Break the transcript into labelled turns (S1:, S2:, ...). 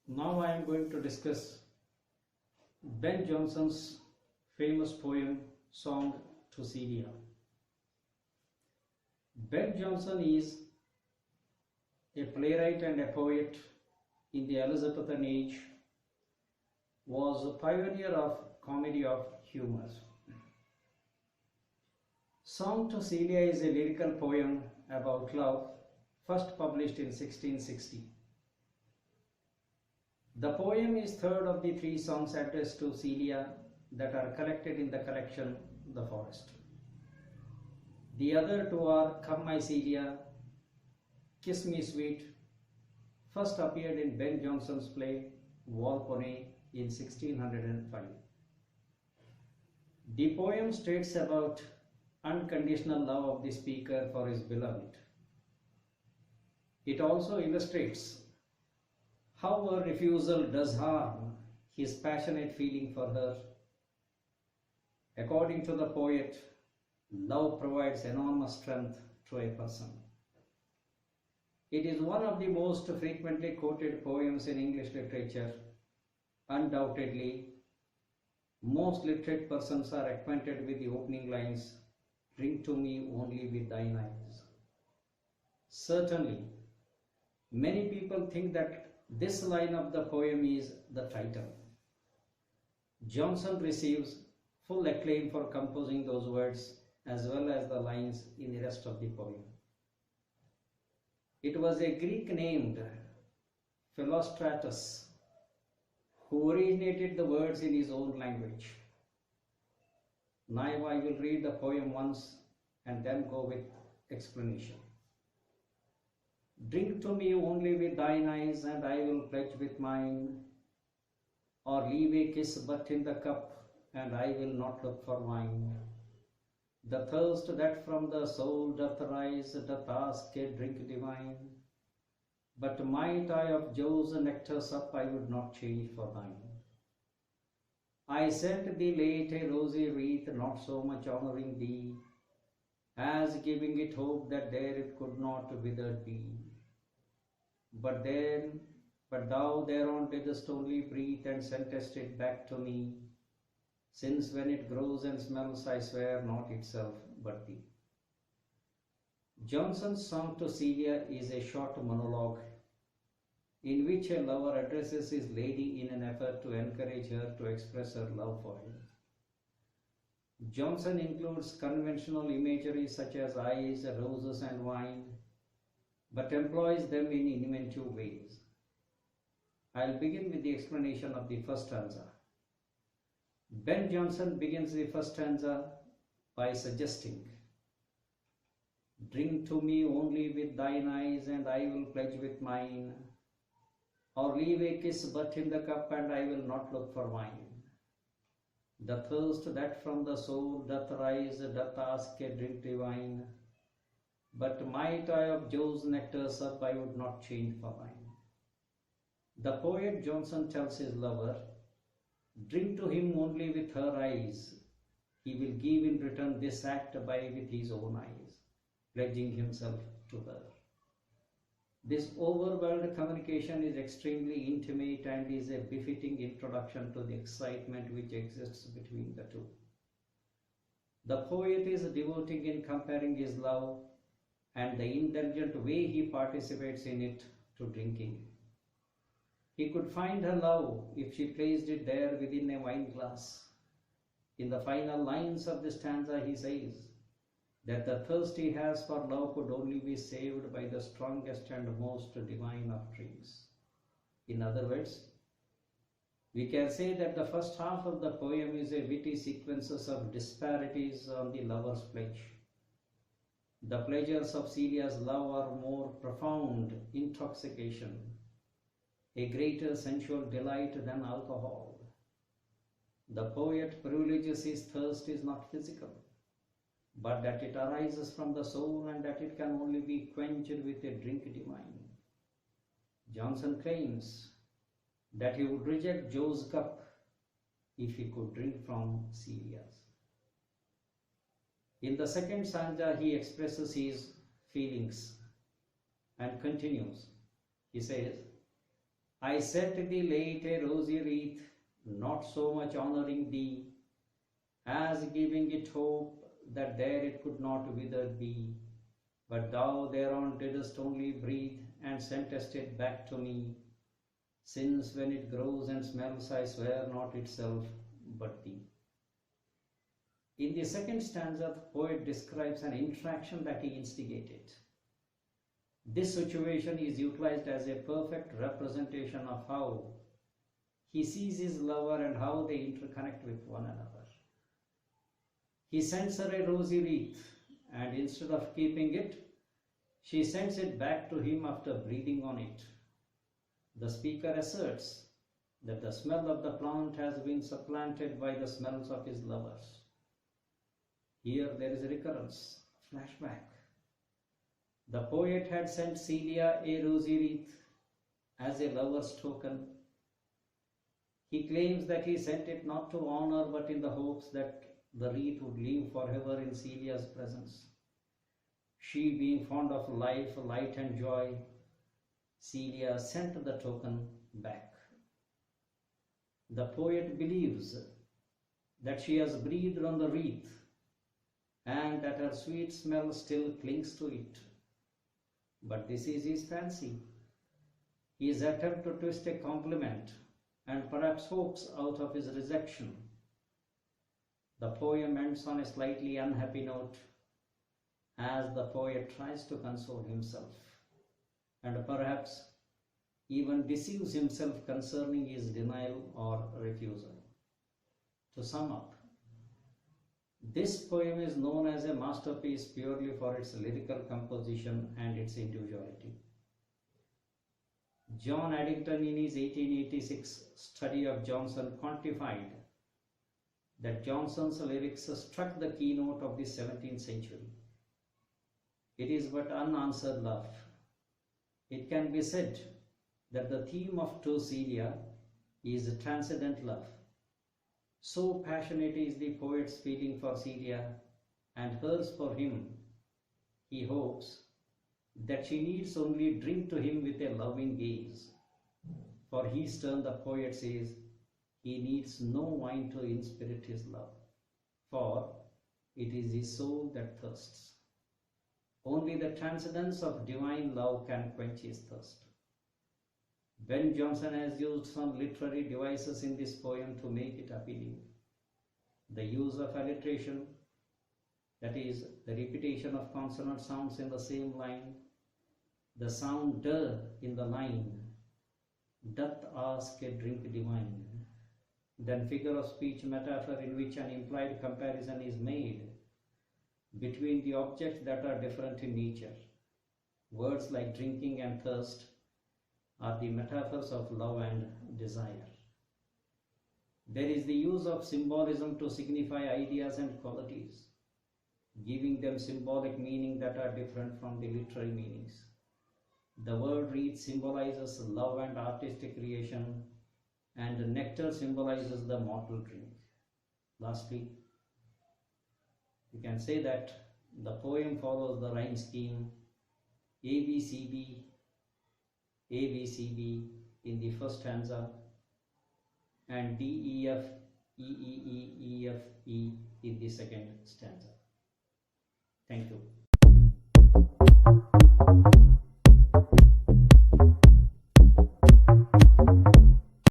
S1: Now I am going to discuss Ben Jonson's famous poem Song to Celia. Ben Jonson is a playwright and a poet in the Elizabethan age, was a pioneer of comedy of humor. Song to Celia is a lyrical poem about love, first published in 1660. The poem is third of the three songs addressed to Celia that are collected in the collection The Forest. The other two are Come My Celia, Kiss Me Sweet, first appeared in Ben Jonson's play Volpone in 1605. The poem states about unconditional love of the speaker for his beloved. It also illustrates how a refusal does harm his passionate feeling for her. According to the poet, love provides enormous strength to a person. It is one of the most frequently quoted poems in English literature. Undoubtedly, most literate persons are acquainted with the opening lines, "Drink to me only with thine eyes." Certainly, many people think that this line of the poem is the title. Jonson receives full acclaim for composing those words as well as the lines in the rest of the poem. It was a Greek named Philostratus who originated the words in his own language. Now I will read the poem once and then go with explanation. Drink to me only with thine eyes, and I will pledge with mine, or leave a kiss but in the cup, and I will not look for wine. The thirst that from the soul doth rise, doth ask a drink divine, but might I of Jove's nectar sup, I would not change for thine. I sent thee late a rosy wreath, not so much honouring thee, as giving it hope that there it could not withered be. But thou thereon didst only breathe, and sentest it back to me, since when it grows and smells, I swear not itself but thee. Jonson's Song to Celia is a short monologue in which a lover addresses his lady in an effort to encourage her to express her love for him. Jonson includes conventional imagery such as eyes, roses, and wine, but employs them in inventive ways. I'll begin with the explanation of the first stanza. Ben Jonson begins the first stanza by suggesting, "Drink to me only with thine eyes, and I will pledge with mine, or leave a kiss but in the cup, and I will not look for wine. The thirst that from the soul doth rise, doth ask a drink divine, but might I of Jove's nectar sup, I would not change for wine." The poet Jonson tells his lover, drink to him only with her eyes. He will give in return this act by with his own eyes, pledging himself to her. This overworld communication is extremely intimate and is a befitting introduction to the excitement which exists between the two. The poet is devoting in comparing his love and the indulgent way he participates in it to drinking. He could find her love if she placed it there within a wine glass. In the final lines of the stanza, he says that the thirst he has for love could only be saved by the strongest and most divine of drinks. In other words, we can say that the first half of the poem is a witty sequences of disparities on the lover's pledge. The pleasures of Celia's love are more profound intoxication, a greater sensual delight than alcohol. The poet privileges his thirst is not physical, but that it arises from the soul and that it can only be quenched with a drink divine. Jonson claims that he would reject Jove's cup if he could drink from Celia's. In the second stanza, he expresses his feelings and continues. He says, I set thee late a rosy wreath, not so much honouring thee, as giving it hope that there it could not withered be. But thou thereon didst only breathe, and sentest it back to me, since when it grows and smells, I swear not itself, but thee. In the second stanza, the poet describes an interaction that he instigated. This situation is utilized as a perfect representation of how he sees his lover and how they interconnect with one another. He sends her a rosy wreath, and instead of keeping it, she sends it back to him after breathing on it. The speaker asserts that the smell of the plant has been supplanted by the smells of his lovers. Here there is a recurrence, a flashback. The poet had sent Celia a rosy wreath as a lover's token. He claims that he sent it not to honor but in the hopes that the wreath would live forever in Celia's presence. She, being fond of life, light and joy, Celia sent the token back. The poet believes that she has breathed on the wreath and that her sweet smell still clings to it. But this is his fancy, his attempt to twist a compliment and perhaps hopes out of his rejection. The poem ends on a slightly unhappy note as the poet tries to console himself and perhaps even deceives himself concerning his denial or refusal. To sum up, this poem is known as a masterpiece purely for its lyrical composition and its individuality. John Addington, in his 1886 study of Johnson, quantified that Johnson's lyrics struck the keynote of the 17th century. It is but unanswered love. It can be said that the theme of To Celia is transcendent love. So passionate is the poet's feeling for Celia and hers for him, he hopes that she needs only drink to him with a loving gaze. For his turn, the poet says, he needs no wine to inspirit his love, for it is his soul that thirsts. Only the transcendence of divine love can quench his thirst. Ben Jonson has used some literary devices in this poem to make it appealing. The use of alliteration, that is, the repetition of consonant sounds in the same line, the sound d in the line, doth ask a drink divine, then figure of speech metaphor in which an implied comparison is made between the objects that are different in nature. Words like drinking and thirst are the metaphors of love and desire. There is the use of symbolism to signify ideas and qualities, giving them symbolic meaning that are different from the literary meanings. The word wreath symbolizes love and artistic creation, and nectar symbolizes the mortal drink. Lastly, you can say that the poem follows the rhyme scheme ABCB, ABCB in the first stanza and DEF, EEE, EFE in the second stanza. Thank you.